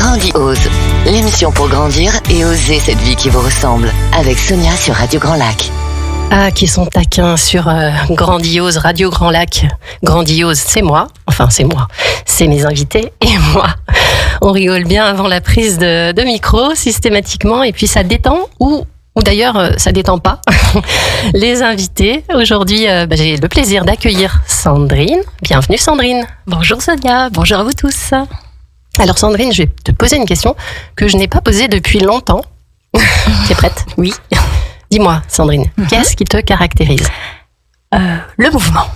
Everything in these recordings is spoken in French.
Grandiose, l'émission pour grandir et oser cette vie qui vous ressemble, avec Sonia sur Radio Grand Lac. Ah, qui sont taquins sur Grandiose, Radio Grand Lac. Grandiose, c'est moi. Enfin, c'est moi. C'est mes invités et moi. On rigole bien avant la prise de micro, systématiquement. Et puis, ça détend ou d'ailleurs, ça détend pas. Les invités. Aujourd'hui, j'ai le plaisir d'accueillir Sandrine. Bienvenue, Sandrine. Bonjour Sonia. Bonjour à vous tous. Alors, Sandrine, je vais te poser une question que je n'ai pas posée depuis longtemps. T'es prête? Oui. Dis-moi, Sandrine, qu'est-ce qui te caractérise? Le mouvement.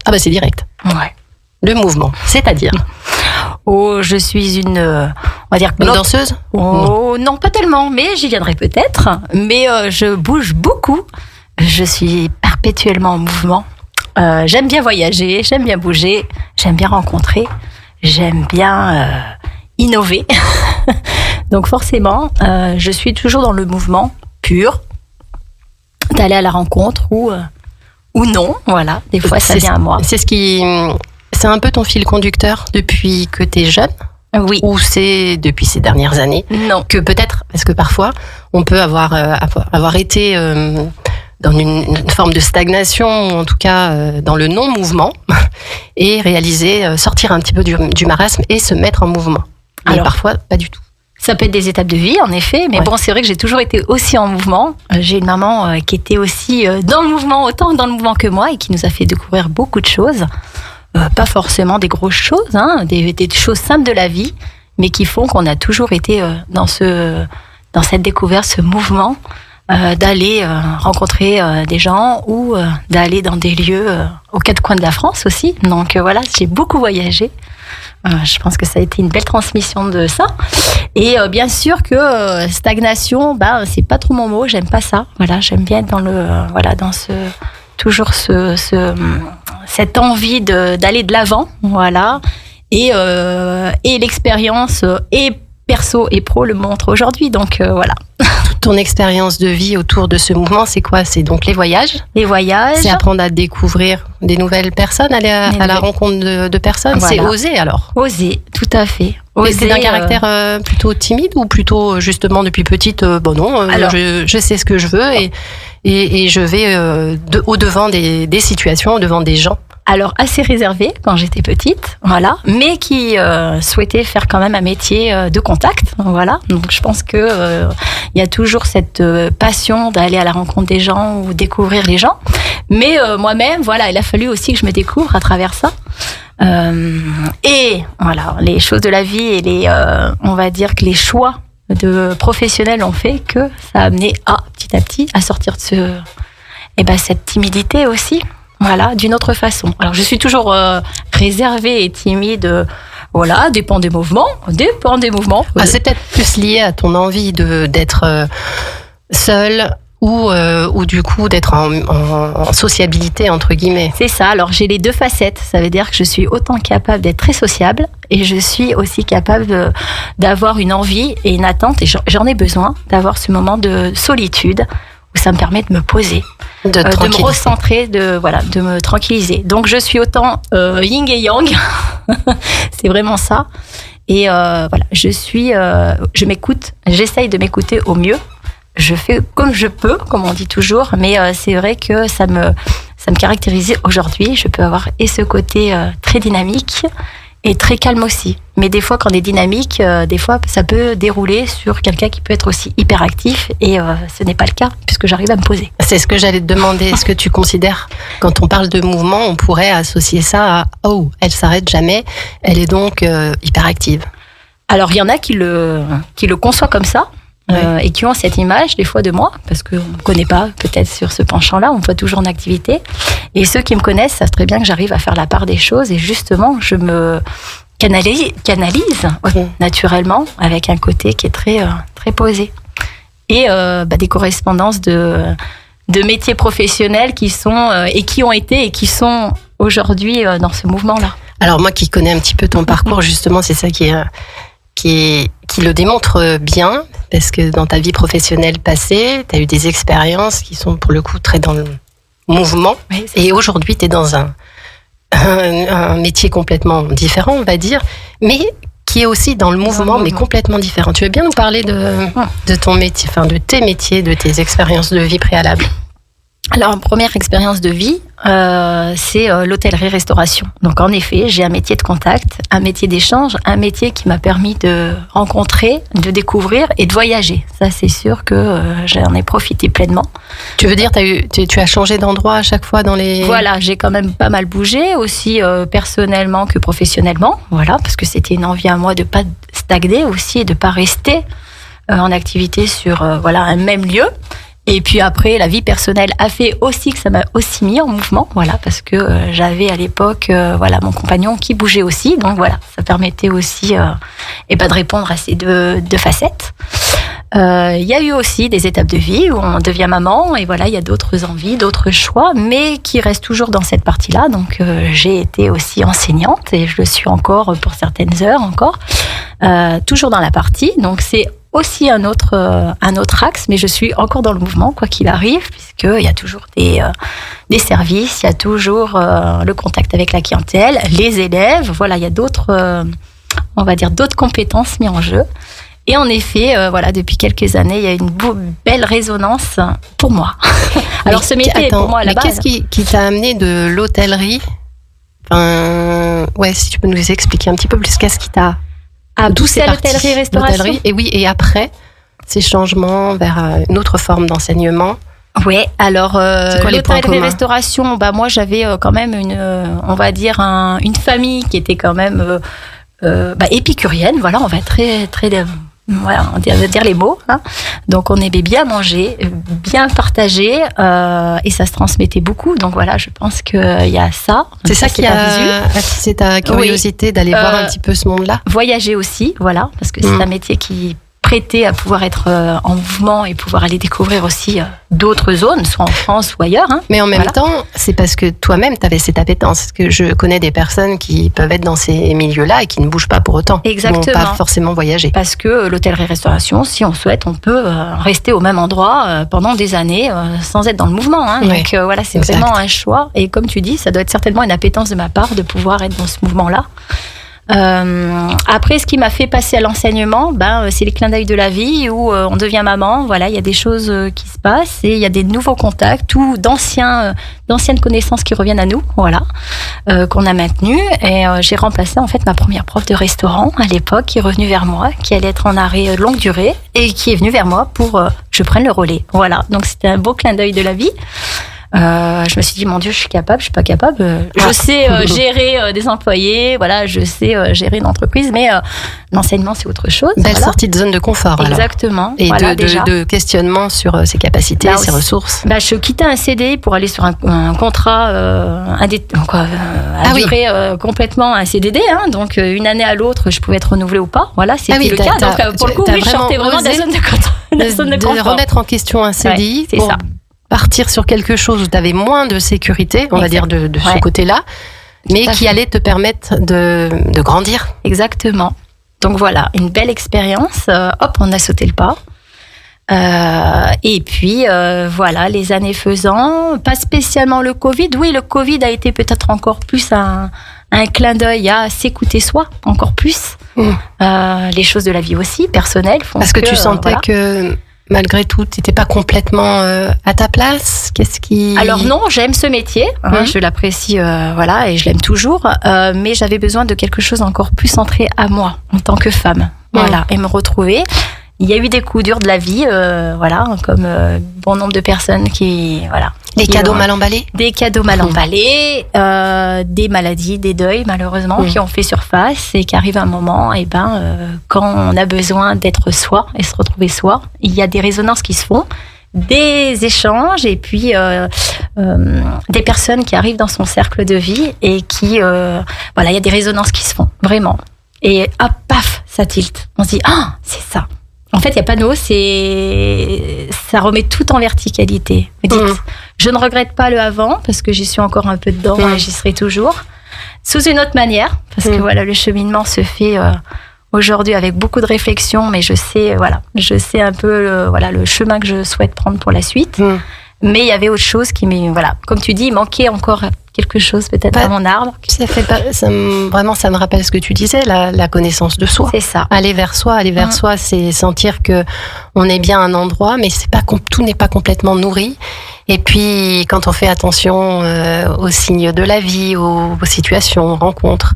Ah bah c'est direct. Ouais. Le mouvement, c'est-à-dire? Oh, je suis une, on va dire une danseuse? Oh, non, pas tellement, mais j'y viendrai peut-être. Mais je bouge beaucoup. Je suis perpétuellement en mouvement. J'aime bien voyager, j'aime bien bouger, j'aime bien rencontrer, j'aime bien innover. Donc forcément, je suis toujours dans le mouvement pur, d'aller à la rencontre ou non, voilà. Des fois, ça vient à moi. C'est un peu ton fil conducteur depuis que t'es jeune? Oui. Ou c'est depuis ces dernières années? Non. Que peut-être, parce que parfois, on peut avoir été dans une forme de stagnation, ou en tout cas dans le non-mouvement, et réaliser, sortir un petit peu du marasme et se mettre en mouvement. Mais alors, parfois, pas du tout. Ça peut être des étapes de vie, en effet, mais bon, c'est vrai que j'ai toujours été aussi en mouvement. J'ai une maman qui était aussi dans le mouvement, autant dans le mouvement que moi, et qui nous a fait découvrir beaucoup de choses. Pas forcément des grosses choses, hein, des choses simples de la vie, mais qui font qu'on a toujours été dans cette découverte, ce mouvement, d'aller rencontrer des gens ou d'aller dans des lieux aux quatre coins de la France aussi. Donc voilà, j'ai beaucoup voyagé. Je pense que ça a été une belle transmission de ça. Et bien sûr que stagnation, c'est pas trop mon mot. J'aime pas ça. Voilà, j'aime bien être dans cette envie d'aller de l'avant. Voilà. Et l'expérience et perso et pro le montre aujourd'hui. Donc voilà. Toute ton expérience de vie autour de ce mouvement, c'est quoi? C'est donc les voyages. Les voyages. C'est apprendre à découvrir des nouvelles personnes, aller à la rencontre de personnes. Voilà. C'est oser alors. Oser, tout à fait. Oser, c'est d'un caractère plutôt timide ou plutôt justement depuis petite, alors, je sais ce que je veux et je vais au-devant des situations, au-devant des gens. Alors, assez réservée quand j'étais petite, voilà, mais qui souhaitait faire quand même un métier de contact, voilà. Donc, je pense que il y a toujours cette passion d'aller à la rencontre des gens ou découvrir les gens. Mais moi-même, voilà, il a fallu aussi que je me découvre à travers ça. Et voilà, les choses de la vie et on va dire que les choix de professionnels ont fait que ça a amené petit à petit à sortir de cette timidité aussi. Voilà, d'une autre façon. Alors, je suis toujours réservée et timide. Voilà, dépend des mouvements. C'est peut-être plus lié à ton envie d'être seule ou du coup d'être en sociabilité, entre guillemets. C'est ça. Alors, j'ai les deux facettes. Ça veut dire que je suis autant capable d'être très sociable et je suis aussi capable d'avoir une envie et une attente. Et j'en ai besoin d'avoir ce moment de solitude où ça me permet de me poser. De me recentrer, de me tranquilliser. Donc je suis autant yin et yang, c'est vraiment ça. Et je m'écoute, j'essaye de m'écouter au mieux. Je fais comme je peux, comme on dit toujours, mais c'est vrai que ça me caractérise aujourd'hui. Je peux avoir et ce côté très dynamique et très calme aussi. Mais des fois, quand on est dynamique, des fois, ça peut dérouler sur quelqu'un qui peut être aussi hyperactif et ce n'est pas le cas puisque j'arrive à me poser. C'est ce que j'allais te demander. Est-ce que tu considères, quand on parle de mouvement, on pourrait associer ça à « Oh, elle s'arrête jamais, elle est donc hyperactive ». Alors, il y en a qui le conçoivent comme ça. Et qui ont cette image des fois de moi parce qu'on ne me connaît pas peut-être sur ce penchant-là, on me voit toujours en activité et ceux qui me connaissent savent très bien que j'arrive à faire la part des choses et justement je me canalise naturellement avec un côté qui est très, très posé et des correspondances de métiers professionnels qui sont et qui ont été et qui sont aujourd'hui dans ce mouvement-là. Alors moi qui connais un petit peu ton parcours, justement c'est ça qui le démontre bien, parce que dans ta vie professionnelle passée, tu as eu des expériences qui sont pour le coup très dans le mouvement, et aujourd'hui tu es dans un métier complètement différent, on va dire, mais qui est aussi dans le mouvement, mais complètement différent. Tu veux bien nous parler de ton métier, enfin de tes métiers, de tes expériences de vie préalables? Alors, première expérience de vie, c'est l'hôtellerie-restauration. Donc, en effet, j'ai un métier de contact, un métier d'échange, un métier qui m'a permis de rencontrer, de découvrir et de voyager. Ça, c'est sûr que j'en ai profité pleinement. Tu veux dire, tu as changé d'endroit à chaque fois dans les... Voilà, j'ai quand même pas mal bougé, aussi personnellement que professionnellement. Voilà, parce que c'était une envie à moi de pas stagner aussi et de pas rester en activité sur un même lieu. Et puis après, la vie personnelle a fait aussi que ça m'a aussi mis en mouvement, voilà, parce que j'avais à l'époque, mon compagnon qui bougeait aussi, donc voilà, ça permettait aussi, de répondre à ces deux facettes. Il y a eu aussi des étapes de vie où on devient maman, et voilà, il y a d'autres envies, d'autres choix, mais qui restent toujours dans cette partie-là. Donc j'ai été aussi enseignante, et je le suis encore pour certaines heures encore, toujours dans la partie. Donc c'est aussi un autre axe, mais je suis encore dans le mouvement, quoi qu'il arrive, puisqu'il y a toujours des services, il y a toujours le contact avec la clientèle, les élèves, voilà, il y a d'autres compétences mises en jeu. Et en effet, depuis quelques années, il y a une belle résonance pour moi. Alors ce métier, pour moi, à la base... qu'est-ce qui t'a amené de l'hôtellerie? Si tu peux nous expliquer un petit peu plus, qu'est-ce qui t'a... D'où c'est l'hôtellerie-restauration. Et oui, et après, ces changements vers une autre forme d'enseignement. Oui, alors l'hôtellerie-restauration, moi j'avais quand même une famille qui était quand même épicurienne, voilà, on va être très voilà, on va dire les mots, hein. Donc on aimait bien manger, bien partager, et ça se transmettait beaucoup. Donc voilà, je pense qu'il y a ça. C'est ça qui a attisé ta curiosité d'aller voir un petit peu ce monde-là. Voyager aussi, voilà, parce que c'est un métier qui prêté à pouvoir être en mouvement et pouvoir aller découvrir aussi d'autres zones, soit en France ou ailleurs. Hein. Mais en même temps, c'est parce que toi-même, tu avais cette appétence. Parce que je connais des personnes qui peuvent être dans ces milieux-là et qui ne bougent pas pour autant. Exactement. Qui n'ont pas forcément voyagé. Parce que l'hôtellerie-restauration, si on souhaite, on peut rester au même endroit pendant des années sans être dans le mouvement. Hein. Oui. Donc voilà, c'est vraiment un choix. Et comme tu dis, ça doit être certainement une appétence de ma part de pouvoir être dans ce mouvement-là. Après, ce qui m'a fait passer à l'enseignement, c'est les clins d'œil de la vie où on devient maman. Voilà, il y a des choses qui se passent et il y a des nouveaux contacts ou d'anciennes connaissances qui reviennent à nous. Voilà, qu'on a maintenues. Et j'ai remplacé en fait ma première prof de restaurant à l'époque qui est revenue vers moi, qui allait être en arrêt longue durée et qui est venue vers moi pour que je prenne le relais. Voilà, donc c'était un beau clin d'œil de la vie. Je me suis dit, mon Dieu, je suis pas capable. Je sais gérer des employés, voilà, je sais gérer une entreprise, mais l'enseignement, c'est autre chose. Belle sortie de zone de confort. Exactement. Et de questionnement sur ses capacités, ses ressources. Je quittais un CDI pour aller sur un contrat durée complètement un CDD. Hein, donc, une année à l'autre, je pouvais être renouvelée ou pas. Voilà, c'était le cas. Donc, pour le coup, je sortais vraiment de la zone de confort. De remettre en question un CDI. C'est ça. Partir sur quelque chose où tu avais moins de sécurité, on va dire de ce côté-là, mais qui allait te permettre de grandir. Exactement. Donc voilà, une belle expérience. On a sauté le pas. Et puis, les années faisant, pas spécialement le Covid. Oui, le Covid a été peut-être encore plus un clin d'œil à s'écouter soi, encore plus. Les choses de la vie aussi, personnelles. Parce que tu sentais que... Malgré tout, tu n'étais pas complètement à ta place. Qu'est-ce qui... Alors non, j'aime ce métier, je l'apprécie, et je l'aime toujours. Mais j'avais besoin de quelque chose encore plus centré à moi en tant que femme, et me retrouver. Il y a eu des coups durs de la vie, comme bon nombre de personnes qui, Des cadeaux mal emballés. Des cadeaux mal emballés, des maladies, des deuils malheureusement qui ont fait surface et qui arrive un moment, quand on a besoin d'être soi et se retrouver soi, il y a des résonances qui se font, des échanges et puis des personnes qui arrivent dans son cercle de vie et qui, il y a des résonances qui se font vraiment. Et paf, ça tilte. On se dit c'est ça. En fait, il n'y a pas de mots, ça remet tout en verticalité. Je ne regrette pas le avant, parce que j'y suis encore un peu dedans et j'y serai toujours. Sous une autre manière, parce que le cheminement se fait aujourd'hui avec beaucoup de réflexion, mais je sais un peu le chemin que je souhaite prendre pour la suite. Mais il y avait autre chose qui comme tu dis, il manquait encore quelque chose peut-être à mon arbre. Vraiment, ça me rappelle ce que tu disais, la connaissance de soi. C'est ça. Aller vers soi, c'est sentir que on est bien à un endroit, mais tout n'est pas complètement nourri. Et puis, quand on fait attention aux signes de la vie, aux situations, aux rencontres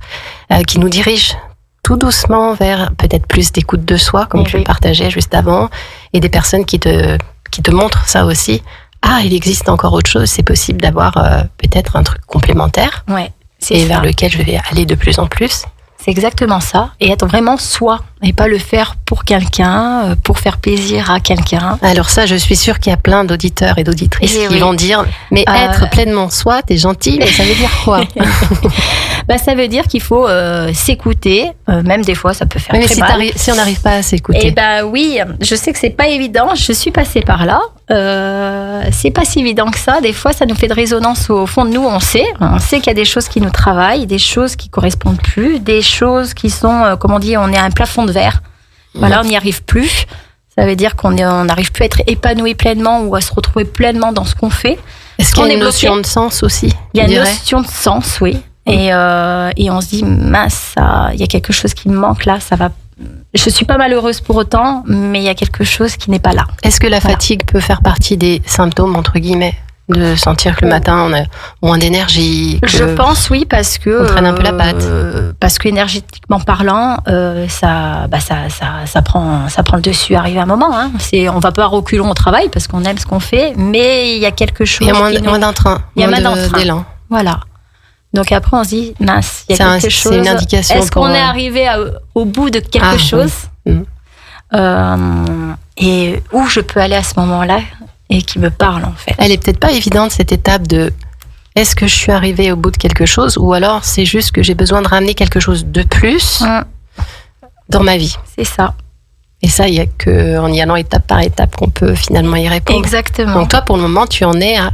qui nous dirigent tout doucement vers peut-être plus d'écoute de soi, comme tu le partageais juste avant, et des personnes qui te montrent ça aussi. Ah, il existe encore autre chose, c'est possible d'avoir peut-être un truc complémentaire, vers lequel je vais aller de plus en plus. C'est exactement ça, et être vraiment soi, et pas le faire pour quelqu'un, pour faire plaisir à quelqu'un. Alors ça, je suis sûre qu'il y a plein d'auditeurs et d'auditrices qui vont dire, mais être pleinement soi, t'es gentil, mais ça veut dire quoi? Ça veut dire qu'il faut s'écouter, même des fois ça peut faire très mal. Mais si on n'arrive pas à s'écouter. Oui, je sais que c'est pas évident, je suis passée par là. C'est pas si évident que ça. Des fois, ça nous fait de résonance au fond de nous. On sait qu'il y a des choses qui nous travaillent, des choses qui correspondent plus, des choses qui sont, comme on dit, on est à un plafond de verre. Voilà, on n'y arrive plus. Ça veut dire qu'on n'arrive plus à être épanoui pleinement ou à se retrouver pleinement dans ce qu'on fait. Est-ce qu'il y a une notion de sens aussi? Il y a une notion de sens, oui. Et on se dit, mince, il y a quelque chose qui me manque là, ça va. Je suis pas malheureuse pour autant, mais il y a quelque chose qui n'est pas là. Est-ce que la fatigue peut faire partie des symptômes, entre guillemets, de sentir que le matin on a moins d'énergie? Je pense oui, parce que on traîne un peu la patte. Parce que énergétiquement parlant, ça prend le dessus. Arrive un moment, on va pas reculons au travail parce qu'on aime ce qu'on fait, mais il y a quelque chose. Il y a moins d'entrain, d'élan. Voilà. Donc après, on se dit, mince, il y a quelque chose. C'est une indication. Est-ce qu'on est arrivé au bout de quelque chose et où je peux aller à ce moment-là et qui me parle en fait. Elle est peut-être pas évidente cette étape de est-ce que je suis arrivée au bout de quelque chose ou alors c'est juste que j'ai besoin de ramener quelque chose de plus dans ma vie. C'est ça. Et ça, il n'y a qu'en y allant étape par étape qu'on peut finalement y répondre. Exactement. Donc toi, pour le moment, tu en es à...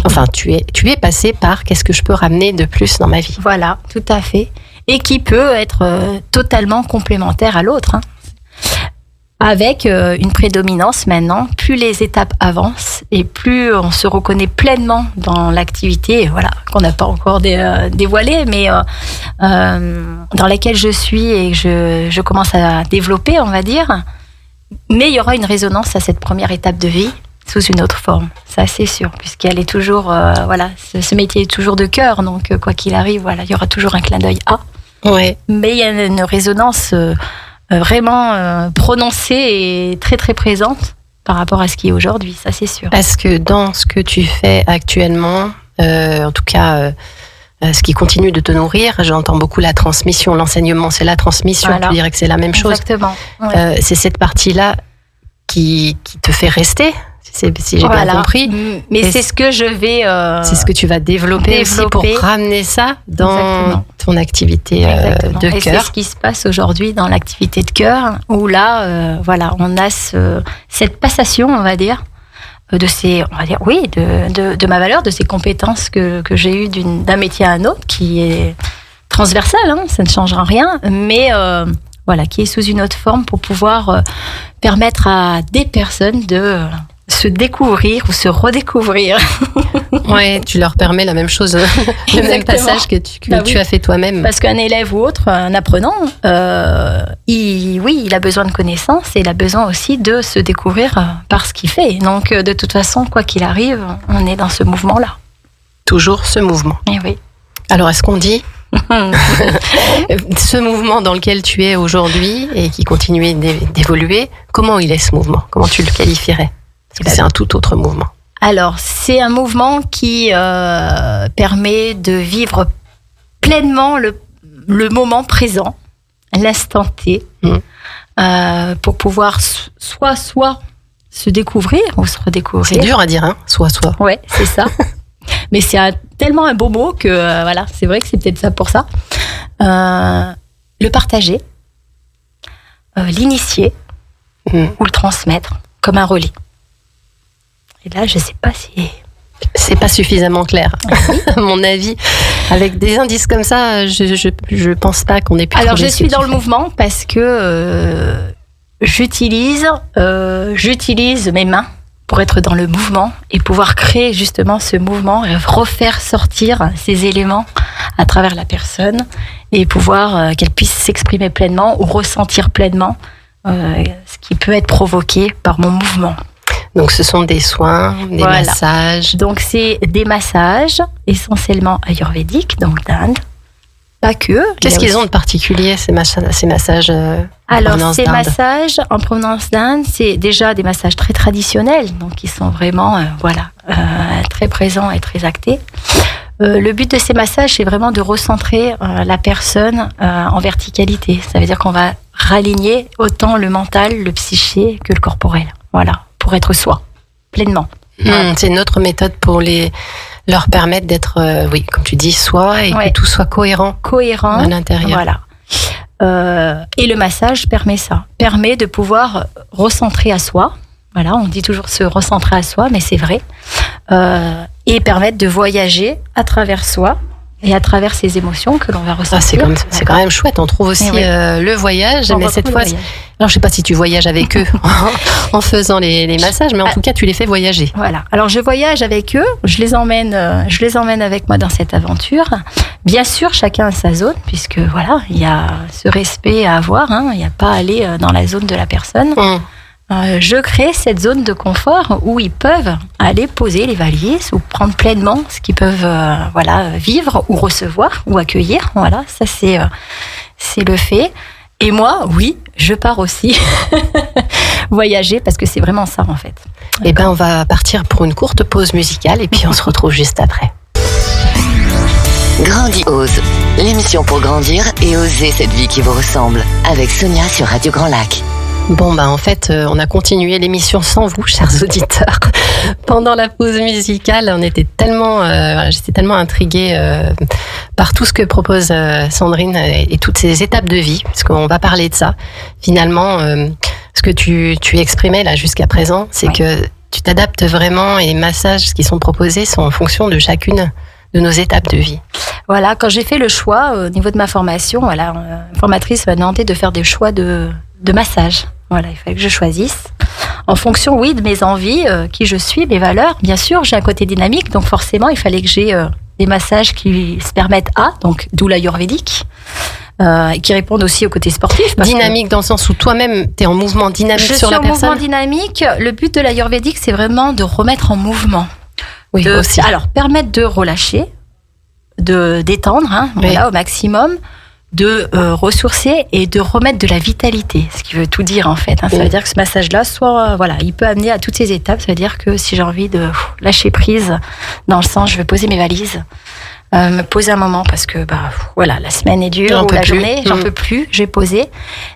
Enfin, tu es passé par qu'est-ce que je peux ramener de plus dans ma vie. Voilà, tout à fait. Et qui peut être totalement complémentaire à l'autre. Avec une prédominance maintenant, plus les étapes avancent et plus on se reconnaît pleinement dans l'activité, voilà, qu'on n'a pas encore dévoilée, mais dans laquelle je suis et que je commence à développer, on va dire. Mais il y aura une résonance à cette première étape de vie sous une autre forme, ça c'est sûr, puisqu'elle est toujours, ce métier est toujours de cœur, donc quoi qu'il arrive, voilà, il y aura toujours un clin d'œil à. Ouais. Mais il y a une résonance vraiment prononcée et très très présente par rapport à ce qui est aujourd'hui, ça c'est sûr. Parce que dans ce que tu fais actuellement, en tout cas, ce qui continue de te nourrir, j'entends beaucoup la transmission, l'enseignement, c'est la transmission, voilà. Tu dirais que c'est la même chose. Exactement. Ouais. C'est cette partie-là qui te fait rester, si j'ai bien compris. Mais c'est ce que je vais... c'est ce que tu vas développer aussi pour ramener ça dans ton activité de cœur. Et c'est ce qui se passe aujourd'hui dans l'activité de cœur, où là, on a cette passation, on va dire, de ma valeur, de ces compétences que j'ai eues d'un métier à un autre, qui est transversale, ça ne changera rien, mais qui est sous une autre forme pour pouvoir permettre à des personnes de se découvrir ou se redécouvrir. Ouais, tu leur permets la même chose, le même passage que tu as fait toi-même. Parce qu'un élève ou autre, un apprenant, il a besoin de connaissances et il a besoin aussi de se découvrir par ce qu'il fait. Donc, de toute façon, quoi qu'il arrive, on est dans ce mouvement-là. Toujours ce mouvement. Eh oui. Alors, est-ce qu'on dit ce mouvement dans lequel tu es aujourd'hui et qui continue d'évoluer, comment il est ce mouvement? Comment tu le qualifierais? Parce que c'est un tout autre mouvement. Alors, c'est un mouvement qui permet de vivre pleinement le moment présent, l'instant T, pour pouvoir soit se découvrir ou se redécouvrir. C'est dur à dire, hein, soit. Ouais, c'est ça. Mais c'est tellement un beau mot que c'est vrai que c'est peut-être ça pour ça. Le partager, l'initier ou le transmettre comme un relais. Et là, je sais pas si... C'est pas suffisamment clair, à mon avis. Avec des indices comme ça, je pense pas qu'on ait pu... Alors, je suis dans le mouvement parce que j'utilise mes mains pour être dans le mouvement et pouvoir créer justement ce mouvement et refaire sortir ces éléments à travers la personne et pouvoir qu'elle puisse s'exprimer pleinement ou ressentir pleinement ce qui peut être provoqué par mon mouvement. Donc ce sont des soins, des massages. Donc c'est des massages essentiellement ayurvédiques, donc d'Inde. Pas que. Qu'est-ce qu'ils ont de particulier, ces massages Alors, ces massages en provenance d'Inde, c'est déjà des massages très traditionnels, donc qui sont vraiment très présents et très actés. Le but de ces massages, c'est vraiment de recentrer la personne en verticalité. Ça veut dire qu'on va raligner autant le mental, le psyché que le corporel. Voilà, pour être soi, pleinement. C'est une autre méthode pour leur permettre d'être, comme tu dis, soi et que tout soit cohérent à l'intérieur. Voilà. Et le massage permet ça, permet de pouvoir recentrer à soi. Voilà, on dit toujours se recentrer à soi, mais c'est vrai. Et permettre de voyager à travers soi et à travers ces émotions que l'on va ressentir. C'est quand même chouette. On trouve aussi le voyage, mais cette fois, alors je sais pas si tu voyages avec eux en faisant les massages, mais en tout cas tu les fais voyager. Voilà. Alors je voyage avec eux, je les emmène avec moi dans cette aventure. Bien sûr, chacun a sa zone, puisque voilà, il y a ce respect à avoir. Il n'y a pas à aller dans la zone de la personne. Je crée cette zone de confort où ils peuvent aller poser les valises ou prendre pleinement ce qu'ils peuvent vivre ou recevoir ou accueillir. Voilà, ça c'est le fait. Et moi, oui, je pars aussi voyager parce que c'est vraiment ça en fait. Eh ben, on va partir pour une courte pause musicale et puis on se retrouve juste après. Grandiose, l'émission pour grandir et oser cette vie qui vous ressemble avec Sonia sur Radio Grand Lac. Bon, en fait, on a continué l'émission sans vous, chers auditeurs. Pendant la pause musicale, j'étais tellement intriguée par tout ce que propose Sandrine et toutes ces étapes de vie, parce qu'on va parler de ça. Finalement, ce que tu exprimais là jusqu'à présent, c'est que tu t'adaptes vraiment et les massages qui sont proposés sont en fonction de chacune de nos étapes de vie. Voilà, quand j'ai fait le choix au niveau de ma formation, une formatrice m'a demandé de faire des choix de massage. Voilà, il fallait que je choisisse en fonction, de mes envies, qui je suis, mes valeurs. Bien sûr, j'ai un côté dynamique, donc forcément, il fallait que j'ai des massages qui se permettent donc d'où l'ayurvédique, qui répondent aussi au côté sportif. Dynamique dans le sens où toi-même, tu es en mouvement dynamique sur la personne. Je suis en mouvement dynamique. Le but de l'ayurvédique, c'est vraiment de remettre en mouvement. Oui, aussi. Alors, permettre de relâcher, de détendre, au maximum, de ressourcer et de remettre de la vitalité, ce qui veut tout dire en fait. Ça veut dire que ce massage-là, il peut amener à toutes ces étapes. Ça veut dire que si j'ai envie de lâcher prise, dans le sens, je vais poser mes valises, me poser un moment parce que la semaine est dure ou la journée, j'en peux plus, je vais poser.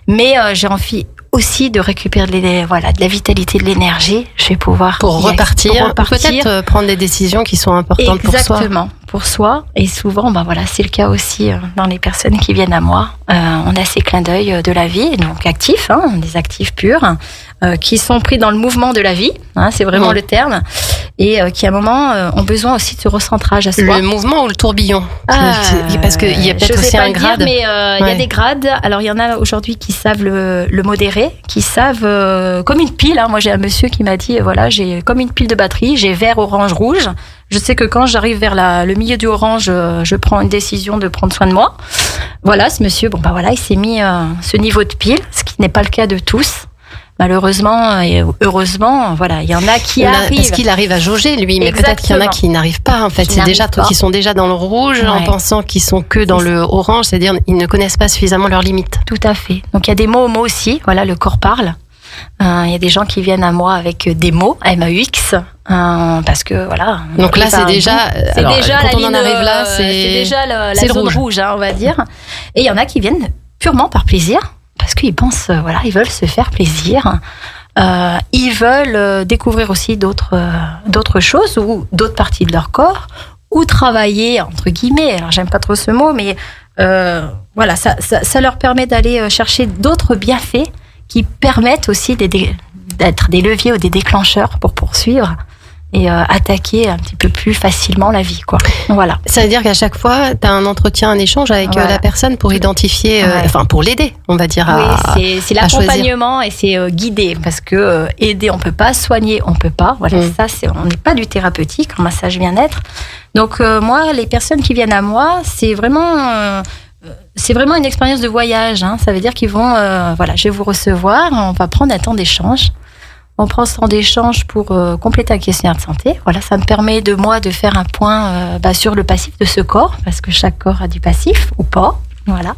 Mais j'ai envie aussi de récupérer de la vitalité, de l'énergie. Je vais pouvoir pour repartir. Peut-être prendre des décisions qui sont importantes pour soi. Exactement, pour soi. Et souvent, c'est le cas aussi dans les personnes qui viennent à moi. On a ces clins d'œil de la vie, donc actifs, des actifs purs, qui sont pris dans le mouvement de la vie. C'est vraiment le terme. Et qui à un moment ont besoin aussi de ce recentrage à soi. Le mouvement ou le tourbillon, parce qu'il y a peut-être aussi un grade. Mais il y a des grades. Alors il y en a aujourd'hui qui savent le modérer, qui savent comme une pile. Moi j'ai un monsieur qui m'a dit j'ai comme une pile de batterie, j'ai vert, orange, rouge. Je sais que quand j'arrive vers le milieu du orange, je prends une décision de prendre soin de moi. Voilà, ce monsieur, il s'est mis ce niveau de pile, ce qui n'est pas le cas de tous. Malheureusement et heureusement, il y en a qui arrivent. Parce qu'il arrive à jauger, lui, mais peut-être qu'il y en a qui n'arrivent pas, en fait. Qui sont déjà dans le rouge en pensant qu'ils sont que dans le orange, c'est-à-dire ils ne connaissent pas suffisamment leurs limites. Tout à fait. Donc il y a des mots aussi, le corps parle. Il y a des gens qui viennent à moi avec des mots, MAUX, parce que Donc là, c'est déjà. Quand on en arrive là, c'est déjà la zone rouge, on va dire. Et il y en a qui viennent purement par plaisir. Parce qu'ils pensent, ils veulent se faire plaisir. Ils veulent découvrir aussi d'autres choses ou d'autres parties de leur corps ou travailler, entre guillemets. Alors, j'aime pas trop ce mot, mais ça leur permet d'aller chercher d'autres bienfaits qui permettent aussi d'être des leviers ou des déclencheurs pour poursuivre et attaquer un petit peu plus facilement la vie, quoi. Voilà. Ça veut dire qu'à chaque fois, tu as un entretien, un échange avec la personne pour identifier, pour l'aider, on va dire. C'est l'accompagnement et c'est guider, parce que aider, on peut pas, soigner, on peut pas. Voilà, on n'est pas du thérapeutique en massage bien-être. Donc moi, les personnes qui viennent à moi, c'est vraiment une expérience de voyage. Hein. Ça veut dire qu'ils vont, je vais vous recevoir, on va prendre un temps d'échange. On prend ce temps d'échange pour compléter un questionnaire de santé. Voilà, ça me permet de faire un point sur le passif de ce corps, parce que chaque corps a du passif ou pas. Voilà.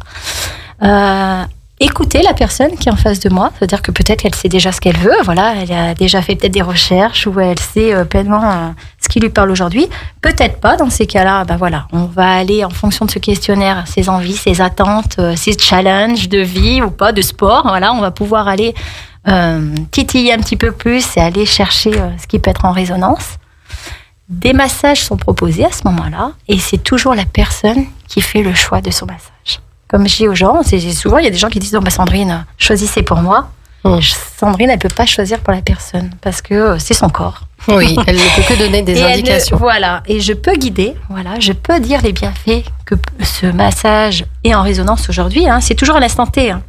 Écouter la personne qui est en face de moi, c'est-à-dire que peut-être qu'elle sait déjà ce qu'elle veut. Voilà, elle a déjà fait peut-être des recherches ou elle sait pleinement ce qui lui parle aujourd'hui. Peut-être pas. Dans ces cas-là, on va aller en fonction de ce questionnaire, ses envies, ses attentes, ses challenges de vie ou pas, de sport. Voilà, on va pouvoir aller titiller un petit peu plus et aller chercher ce qui peut être en résonance. Des massages sont proposés à ce moment-là et c'est toujours la personne qui fait le choix de son massage. Comme je dis aux gens, souvent il y a des gens qui disent Sandrine, choisissez pour moi. Sandrine, elle peut pas choisir pour la personne parce que c'est son corps. Oui, elle ne peut que donner des indications. Et je peux guider, je peux dire les bienfaits que ce massage est en résonance aujourd'hui. Hein, c'est toujours à l'instant T. Hein.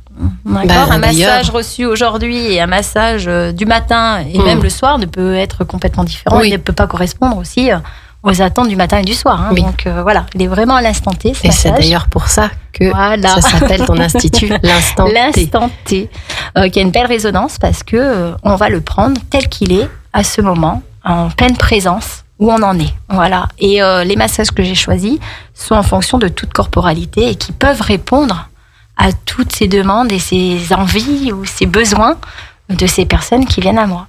Un massage reçu aujourd'hui et un massage du matin et même le soir ne peut être complètement différent. Il ne peut pas correspondre aussi aux attentes du matin et du soir. Hein. Donc il est vraiment à l'instant T. Et c'est d'ailleurs pour ça que ça s'appelle ton institut, l'instant T. L'instant T, qui a une belle résonance parce que on va le prendre tel qu'il est à ce moment, en pleine présence où on en est. Voilà. Et les massages que j'ai choisis sont en fonction de toute corporalité et qui peuvent répondre à toutes ces demandes et ces envies ou ces besoins de ces personnes qui viennent à moi.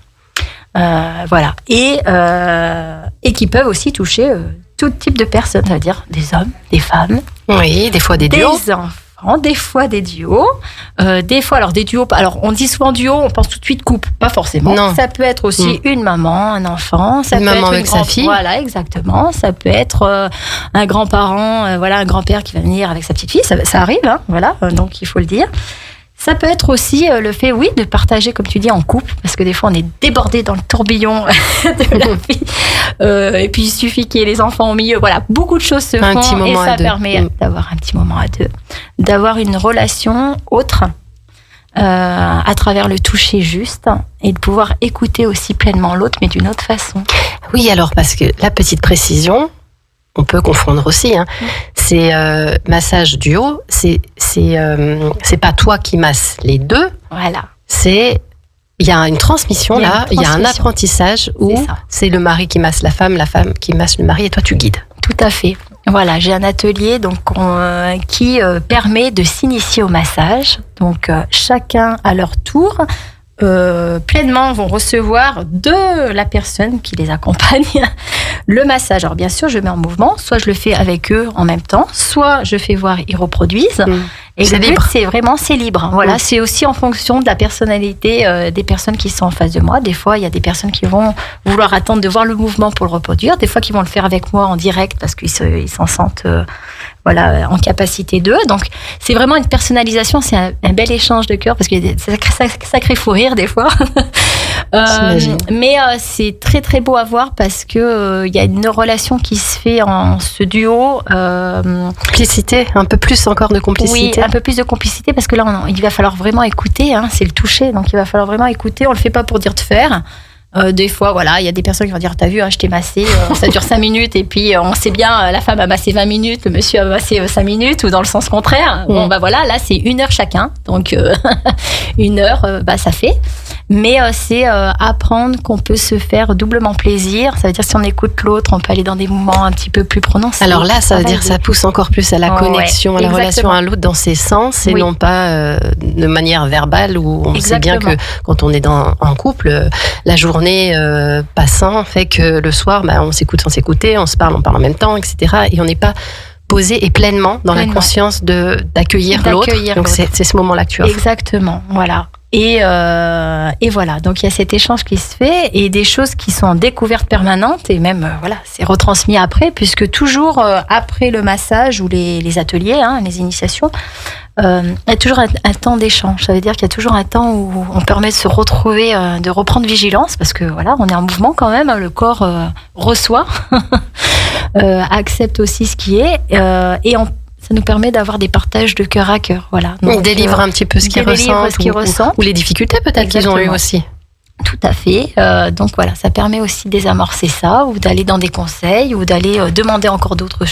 Et qui peuvent aussi toucher tout type de personnes, c'est-à-dire des hommes, des femmes. Oui, des fois des duos. Des enfants, des fois des duos. Des fois, des duos. Alors, on dit souvent duo, on pense tout de suite couple. Pas forcément. Non. Ça peut être aussi une maman, un enfant. Ça une peut maman être avec sa fille. Voilà, exactement. Ça peut être un grand-parent, un grand-père qui va venir avec sa petite fille. Ça arrive, hein, donc il faut le dire. Ça peut être aussi le fait, de partager, comme tu dis, en couple, parce que des fois, on est débordé dans le tourbillon de la vie. Et puis, il suffit qu'il y ait les enfants au milieu. Voilà, beaucoup de choses se font et ça permet d'avoir un petit moment à deux, d'avoir une relation autre à travers le toucher juste et de pouvoir écouter aussi pleinement l'autre, mais d'une autre façon. Oui, alors, parce que la petite précision, on peut confondre aussi. Hein. C'est massage duo. C'est pas toi qui masses les deux. Voilà. Il y a une transmission là. Il y a un apprentissage où c'est le mari qui masse la femme qui masse le mari et toi tu guides. Tout à fait. Voilà, j'ai un atelier qui permet de s'initier au massage. Donc chacun à leur tour. Pleinement vont recevoir de la personne qui les accompagne le massage. Alors bien sûr, je mets en mouvement, soit je le fais avec eux en même temps, soit je fais voir, ils reproduisent. Et le but, c'est libre. Voilà, c'est aussi en fonction de la personnalité des personnes qui sont en face de moi. Des fois, il y a des personnes qui vont vouloir attendre de voir le mouvement pour le reproduire. Des fois, qui vont le faire avec moi en direct parce qu'ils s'en sentent en capacité d'eux. Donc, c'est vraiment une personnalisation. C'est un bel échange de cœur parce qu'il y a des sacrés fous rires des fois. Mais c'est très très beau à voir parce que il y a une relation qui se fait en ce duo. Complicité, un peu plus encore de complicité. Oui, un peu plus de complicité parce que là, il va falloir vraiment écouter. Hein, c'est le toucher, donc il va falloir vraiment écouter. On le fait pas pour dire de faire. Des fois, il y a des personnes qui vont dire, t'as vu, je t'ai massé, ça dure 5 minutes et puis on sait bien, la femme a massé 20 minutes, le monsieur a massé 5 minutes ou dans le sens contraire. Bon, là, c'est 1 heure chacun. Donc, 1 heure, ça fait. Mais c'est apprendre qu'on peut se faire doublement plaisir. Ça veut dire si on écoute l'autre, on peut aller dans des moments un petit peu plus prononcés. Alors là, ça veut dire ça pousse encore plus à la connexion, à la relation à l'autre dans ses sens et non pas de manière verbale où on sait bien que quand on est en couple, la journée passant fait que le soir, on s'écoute sans s'écouter, on se parle, on parle en même temps, etc. Et on n'est pas posé et pleinement dans la conscience d'accueillir l'autre. Donc c'est ce moment-là que tu offres. Exactement, voilà. Et voilà, donc il y a cet échange qui se fait et des choses qui sont en découverte permanente et même voilà, c'est retransmis après puisque toujours après le massage ou les ateliers, les initiations, il y a toujours un temps d'échange. Ça veut dire qu'il y a toujours un temps où on permet de se retrouver, de reprendre vigilance parce que voilà, on est en mouvement quand même, le corps reçoit, accepte aussi ce qui est et ça nous permet d'avoir des partages de cœur à cœur. Voilà. Donc, délivre un petit peu ce qu'ils ressentent. Ou les difficultés peut-être qu'ils ont eues aussi. Tout à fait. Donc voilà, ça permet aussi de désamorcer ça, ou d'aller dans des conseils, ou d'aller demander encore d'autres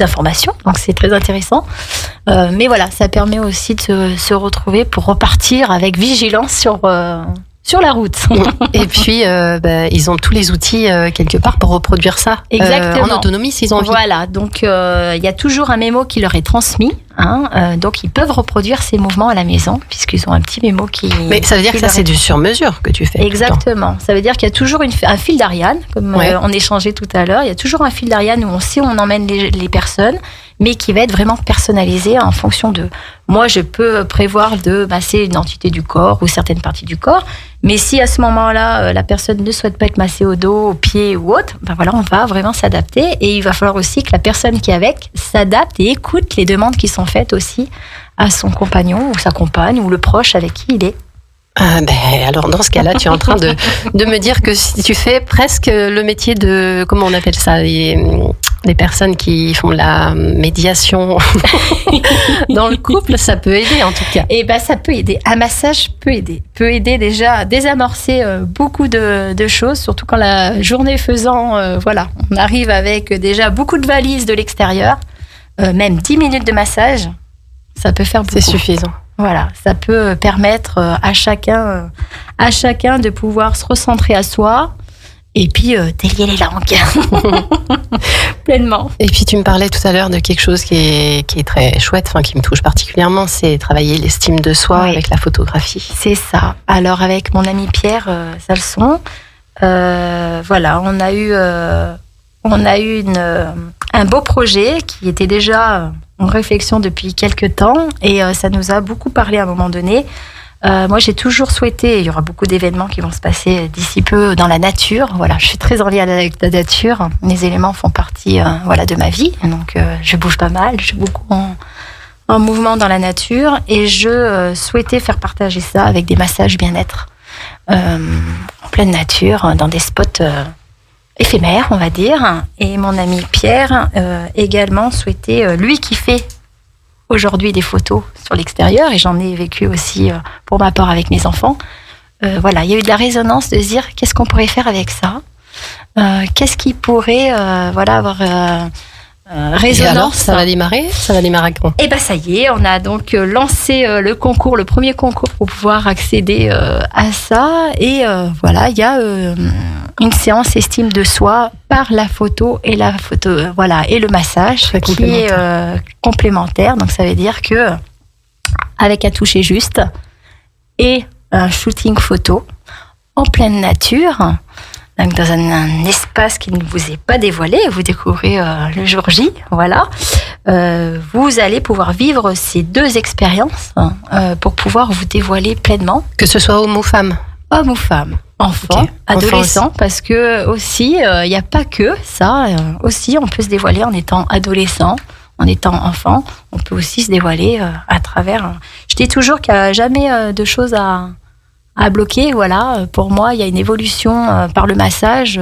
informations. Donc c'est très intéressant. Mais voilà, ça permet aussi de se retrouver pour repartir avec vigilance sur la route. Et puis, ils ont tous les outils quelque part pour reproduire ça. Exactement. En autonomie s'ils ont envie. Voilà, donc il y a toujours un mémo qui leur est transmis. Donc ils peuvent reproduire ces mouvements à la maison puisqu'ils ont un petit mémo qui... Mais ça veut dire que ça c'est du sur-mesure que tu fais. Exactement, ça veut dire qu'il y a toujours un fil d'Ariane, comme on échangeait tout à l'heure, il y a toujours un fil d'Ariane où on sait où on emmène les personnes, mais qui va être vraiment personnalisé en fonction de... Moi, je peux prévoir de masser une entité du corps ou certaines parties du corps, mais si à ce moment-là, la personne ne souhaite pas être massée au dos, aux pieds ou autre, on va vraiment s'adapter et il va falloir aussi que la personne qui est avec s'adapte et écoute les demandes qui sont faites aussi à son compagnon ou sa compagne ou le proche avec qui il est. Alors dans ce cas-là, tu es en train de me dire que si tu fais presque le métier de, comment on appelle ça, les personnes qui font la médiation dans le couple, ça peut aider en tout cas. Et ça peut aider. Un massage peut aider déjà à désamorcer beaucoup de choses, surtout quand la journée faisant, on arrive avec déjà beaucoup de valises de l'extérieur, même 10 minutes de massage, ça peut faire beaucoup. C'est suffisant. Voilà, ça peut permettre à chacun de pouvoir se recentrer à soi et puis délier les langues pleinement. Et puis tu me parlais tout à l'heure de quelque chose qui est très chouette, qui me touche particulièrement, c'est travailler l'estime de soi avec la photographie. C'est ça. Alors avec mon ami Pierre Salson, on a eu un beau projet qui était déjà en réflexion depuis quelques temps et ça nous a beaucoup parlé à un moment donné. Moi, j'ai toujours souhaité, il y aura beaucoup d'événements qui vont se passer d'ici peu dans la nature. Voilà, je suis très en lien avec la nature. Les éléments font partie de ma vie. Donc, je bouge pas mal, je suis beaucoup en mouvement dans la nature et je souhaitais faire partager ça avec des massages bien-être en pleine nature, dans des spots éphémère, on va dire. Et mon ami Pierre également souhaitait, lui qui fait aujourd'hui des photos sur l'extérieur, et j'en ai vécu aussi pour ma part avec mes enfants. Il y a eu de la résonance de se dire qu'est-ce qu'on pourrait faire avec ça, qu'est-ce qui pourrait avoir résonance. Et alors, ça va démarrer quand? Et ça y est, on a donc lancé le premier concours pour pouvoir accéder à ça. Et il y a une séance estime de soi par la photo et et le massage qui est complémentaire. Donc ça veut dire que avec un toucher juste et un shooting photo en pleine nature. Donc dans un espace qui ne vous est pas dévoilé, vous découvrez le jour J, vous allez pouvoir vivre ces deux expériences pour pouvoir vous dévoiler pleinement. Que ce soit homme ou femme? Homme ou femme, enfant, adolescent, parce que aussi, il n'y a pas que ça. Aussi, on peut se dévoiler en étant adolescent, en étant enfant. On peut aussi se dévoiler à travers... Je dis toujours qu'il n'y a jamais de choses à bloquer. Pour moi, il y a une évolution par le massage.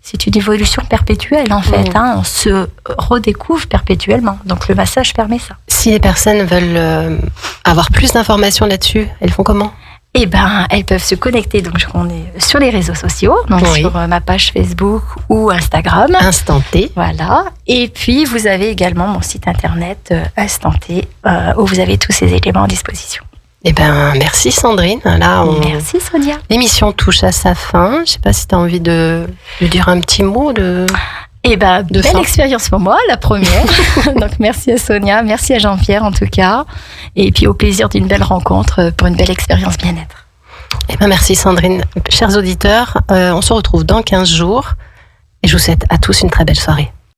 C'est une évolution perpétuelle, en fait. On se redécouvre perpétuellement. Donc, le massage permet ça. Si les personnes veulent avoir plus d'informations là-dessus, elles font comment? Elles peuvent se connecter. Donc, on est sur les réseaux sociaux, sur ma page Facebook ou Instagram. Instant T. Voilà. Et puis, vous avez également mon site internet Instant T, où vous avez tous ces éléments à disposition. Merci Sandrine. Merci Sonia. L'émission touche à sa fin. Je ne sais pas si tu as envie de dire un petit mot de belle expérience pour moi, la première. Donc merci à Sonia, merci à Jean-Pierre en tout cas. Et puis au plaisir d'une belle rencontre pour une belle expérience bien-être. Merci Sandrine. Chers auditeurs, on se retrouve dans 15 jours et je vous souhaite à tous une très belle soirée.